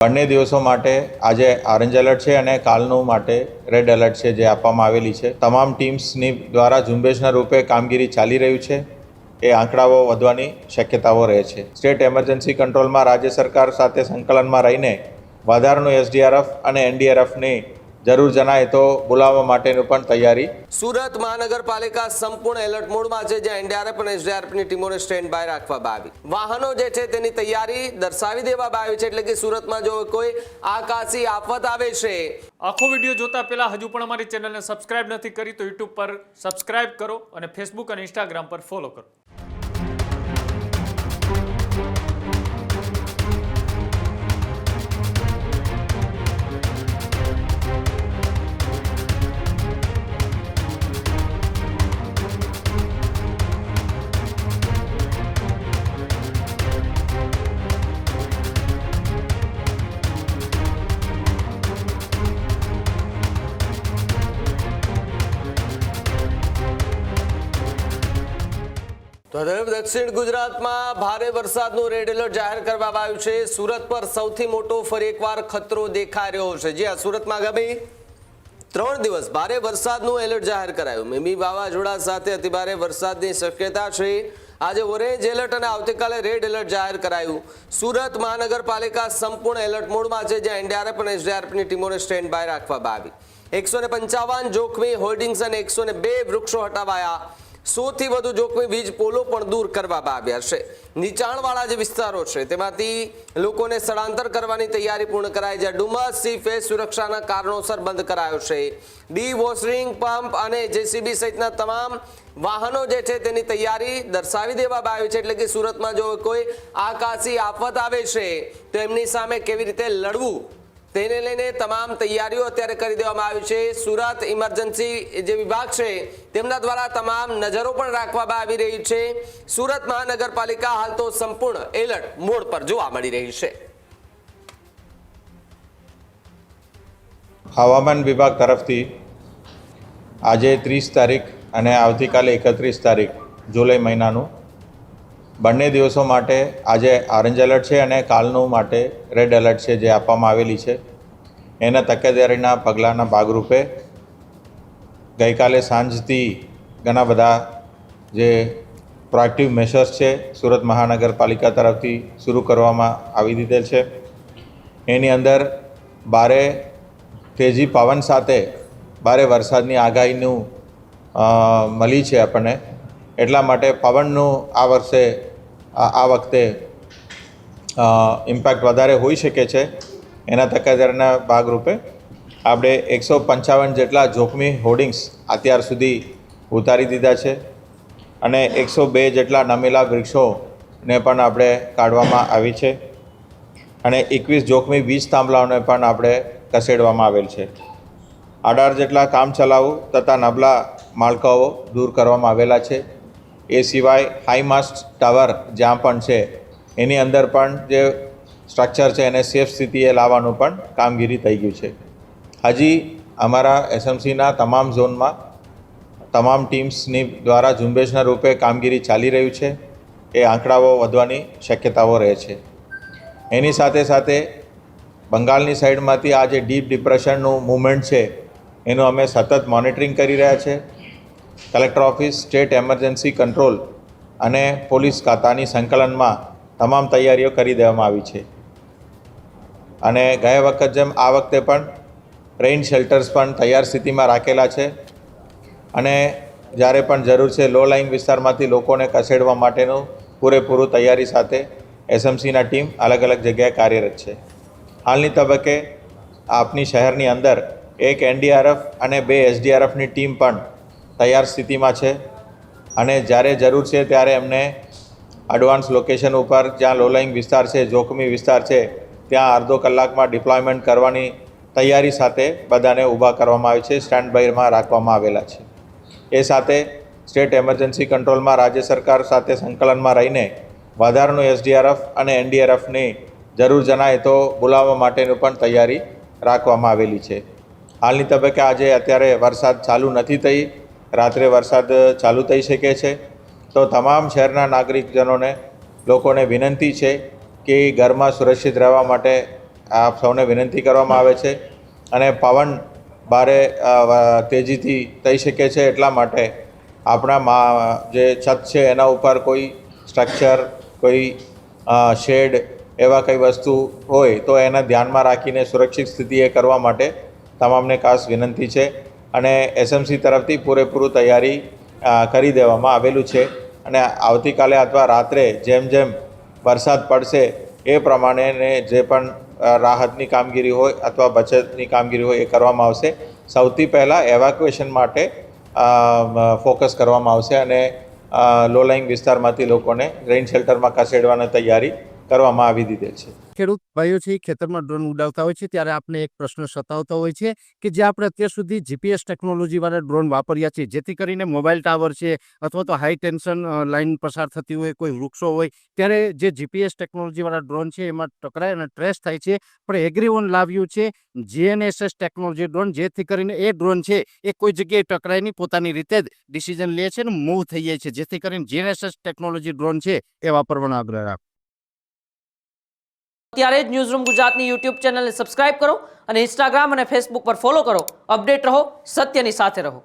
બંને દિવસો માટે આજે ઓરેન્જ એલર્ટ છે અને કાલનું માટે રેડ એલર્ટ છે જે આપવામાં આવેલી છે. તમામ ટીમ્સની દ્વારા ઝુંબેશના રૂપે કામગીરી ચાલી રહ્યું છે. એ આંકડાઓ વધવાની શક્યતાઓ રહે છે. સ્ટેટ એમરજન્સી કંટ્રોલમાં રાજ્ય સરકાર સાથે સંકલનમાં રહીને વધારાનું એસડીઆરએફ અને એનડીઆરએફની જરૂર જણાય તો બોલાવવા માટેની પણ તૈયારી. સુરત મહાનગરપાલિકા સંપૂર્ણ એલર્ટ મોડમાં છે, જ્યાં એનડીઆરએફ અને એસડીઆરએફની ટીમોને સ્ટેન્ડ બાય રાખવામાં આવી. વાહનો જે છે તેની તૈયારી દર્શાવી દેવામાં આવી છે, એટલે કે સુરતમાં જો કોઈ આકાશી આફત આવે છે. આખો વિડીયો જોતા પહેલા હજુ પણ અમારી ચેનલને સબસ્ક્રાઇબ નથી કરી તો યુટ્યુબ પર સબસ્ક્રાઇબ કરો અને ફેસબુક અને ઇન્સ્ટાગ્રામ પર ફોલો કરો. તો દક્ષિણ ગુજરાતમાં ભારે વરસાદનું રેડ એલર્ટ જાહેર કરવામાં આવ્યું છે. સુરત પર સૌથી મોટો ફરી એકવાર ખતરો દેખાઈ રહ્યો છે. જ્યાં સુરતમાં આગામી 3 દિવસ ભારે વરસાદનું એલર્ટ જાહેર કરાયું. મિમી વાવાઝોડા સાથે અતિભારે વરસાદની શક્યતા છે. આજે ઓરેન્જ એલર્ટ અને આવતીકાલે રેડ એલર્ટ જાહેર કરાયું. સુરત મહાનગરપાલિકા સંપૂર્ણ એલર્ટ મોડમાં છે, જ્યાં એનડીઆરએફ અને એસડીઆરએફની ટીમોને સ્ટેન્ડ બાય રાખવામાં આવી. 155 જોખમી હોર્ડિંગ્સ અને 102 વૃક્ષો હટાવાયા. 100 થી વધુ જોખમી વીજ પોલો પણ દૂર કરવામાં આવ્યા છે. નીચાણવાળા જે વિસ્તારો છે તેમાંથી લોકોને સ્થળાંતર કરવાની તૈયારી પૂર્ણ કરાઈ. જ્યાં ડુમસ સી ફેસ સુરક્ષાના કારણોસર બંધ કરાયો છે. ડી વોશરિંગ પંપ અને જેસીબી સહિતના તમામ વાહનો જે છે તેની તૈયારી દર્શાવી દેવામાં આવી છે, એટલે કે સુરતમાં જો કોઈ આકાશી આફત આવે છે તો એમની સામે કેવી રીતે લડવું તેને લઈને તમામ તૈયારીઓ અત્યારે કરી દેવામાં આવી છે. સુરત ઇમરજન્સી જે વિભાગ છે તેમના દ્વારા તમામ નજરો પણ રાખવામાં આવી રહી છે. સુરત મહાનગરપાલિકા હાલ તો સંપૂર્ણ એલર્ટ મોડ પર જોવા મળી રહી છે. હવામાન વિભાગ તરફથી આજે 30 તારીખ અને આવતીકાલે 31 તારીખ જુલાઈ મહિનાનું બંને દિવસો માટે આજે ઓરેન્જ એલર્ટ છે અને કાલનું માટે રેડ એલર્ટ છે જે આપવામાં આવેલી છે. એના તકેદારીના પગલાંના ભાગરૂપે ગઈકાલે સાંજથી ઘણા બધા જે પ્રોએક્ટિવ મેશર્સ છે સુરત મહાનગરપાલિકા તરફથી શરૂ કરવામાં આવી દીધેલ છે. એની અંદર ભારે તેજી પવન સાથે ભારે વરસાદની આગાહીનું મળી છે આપણને. એટલા માટે પવનનું આ વખતે ઇમ્પેક્ટ વધારે હોઈ શકે છે. એના તકેદારીના ભાગરૂપે આપણે 155 જેટલા જોખમી હોર્ડિંગ્સ અત્યાર સુધી ઉતારી દીધા છે અને 102 જેટલા નમેલા વૃક્ષોને પણ આપણે કાઢવામાં આવી છે અને 21 જોખમી વીજ થાંભલાઓને પણ આપણે ખસેડવામાં આવેલ છે. 18 જેટલા કામચલાઉ તથા નબળા માળખાઓ દૂર કરવામાં આવેલા છે. એ સિવાય હાઈ માસ્ટ ટાવર જ્યાં પણ છે એની અંદર પણ જે સ્ટ્રક્ચર છે એને સેફ સ્થિતિએ લાવવાનું પણ કામગીરી થઈ ગયું છે. હજી અમારા એસએમસીના તમામ ઝોનમાં તમામ ટીમ્સની દ્વારા ઝુંબેશના રૂપે કામગીરી ચાલી રહ્યું છે. એ આંકડાઓ વધવાની શક્યતાઓ રહે છે. એની સાથે સાથે બંગાળની સાઈડમાંથી આ જે ડીપ ડિપ્રેશનનું મૂવમેન્ટ છે એનું અમે સતત મોનિટરિંગ કરી રહ્યા છે. Collector office, state emergency control અને પોલીસ ખાતાની સંકલનમાં તમામ તૈયારીઓ કરી દેવામાં આવી છે અને ગયા વખત જેમ આ વખતે પણ રેઇન શેલ્ટર્સ પણ તૈયાર સ્થિતિમાં રાખેલા છે અને જ્યારે પણ જરૂર છે લો લાઇંગ વિસ્તારમાંથી લોકોને ખસેડવા માટેનું પૂરેપૂરું તૈયારી સાથે એસએમસીના ટીમ અલગ અલગ જગ્યાએ કાર્યરત છે. હાલની તબક્કે આપની શહેરની અંદર એક એનડીઆરએફ અને 2 એસડીઆરએફની ટીમ પણ તૈયાર સ્થિતિમાં છે અને જ્યારે જરૂર છે ત્યારે એમને એડવાન્સ લોકેશન ઉપર જ્યાં લો લાઇંગ વિસ્તાર છે, જોખમી વિસ્તાર છે, ત્યાં અડધો કલાકમાં ડિપ્લોયમેન્ટ કરવાની તૈયારી સાથે બધાને ઊભા કરવામાં આવે છે, સ્ટેન્ડ બાયમાં રાખવામાં આવેલા છે. એ સાથે સ્ટેટ એમરજન્સી કંટ્રોલમાં રાજ્ય સરકાર સાથે સંકલનમાં રહીને વધારાનું એસડીઆરએફ અને એનડીઆરએફની જરૂર જણાય તો બોલાવવા માટેની પણ તૈયારી રાખવામાં આવેલી છે. હાલની તબક્કે આજે અત્યારે વરસાદ ચાલુ નથી થઈ, રાત્રે વરસાદ ચાલુ થઈ શકે છે. તો તમામ શહેરના નાગરિકજનોને લોકોને વિનંતી છે કે ઘરમાં સુરક્ષિત રહેવા માટે આપ સૌને વિનંતી કરવામાં આવે છે. અને પવન ભારે તેજીથી થઈ શકે છે, એટલા માટે આપણા જે છત છે એના ઉપર કોઈ સ્ટ્રક્ચર, કોઈ શેડ એવા કઈ વસ્તુ હોય તો એને ધ્યાનમાં રાખીને સુરક્ષિત સ્થિતિએ કરવા માટે તમામને ખાસ વિનંતી છે. અને એસએમસી તરફથી પૂરેપૂરું તૈયારી કરી દેવામાં આવેલું છે. અને આવતીકાલે અથવા રાત્રે જેમ જેમ વરસાદ પડશે એ પ્રમાણે જે પણ રાહતની કામગીરી હોય અથવા બચતની કામગીરી હોય એ કરવામાં આવશે. સૌથી પહેલાં એવાક્યુએશન માટે ફોકસ કરવામાં આવશે અને લો લાઇંગ વિસ્તારમાંથી લોકોને રેઇન શેલ્ટરમાં ખસેડવાની તૈયારી કરવામાં આવી દીધેલ છે. ખેડૂત ભાઈઓ છે ખેતરમાં ડ્રોન ઉડાવતા હોય છે ત્યારે આપણે એક પ્રશ્ન સતાવતો હોય છે કે જે આપણે અત્યાર સુધી જીપીએસ ટેકનોલોજીવાળા ડ્રોન વાપર્યા છે, જેથી કરીને મોબાઈલ ટાવર છે અથવા તો હાઈ ટેન્શન લાઇન પસાર થતી હોય, કોઈ વૃક્ષો હોય, ત્યારે જે જીપીએસ ટેકનોલોજીવાળા ડ્રોન છે એમાં ટકરાય અને ટ્રેસ થાય છે. પણ એગ્રીવન લાવ્યું છે GNSS ટેકનોલોજી ડ્રોન, જેથી કરીને એ ડ્રોન છે એ કોઈ જગ્યાએ ટકરાય નહીં, પોતાની રીતે જ ડિસિઝન લે છે અને મૂવ થઈ જાય છે. જેથી કરીને GNSS ટેકનોલોજી ડ્રોન છે એ વાપરવાનો આગ્રહ રાખો. ત્યારે જ ન્યૂઝરૂમ ગુજરાતની યુટ્યુબ ચેનલને સબસ્ક્રાઇબ કરો અને ઇન્સ્ટાગ્રામ અને ફેસબુક પર ફોલો કરો. અપડેટ રહો, સત્યની સાથે રહો.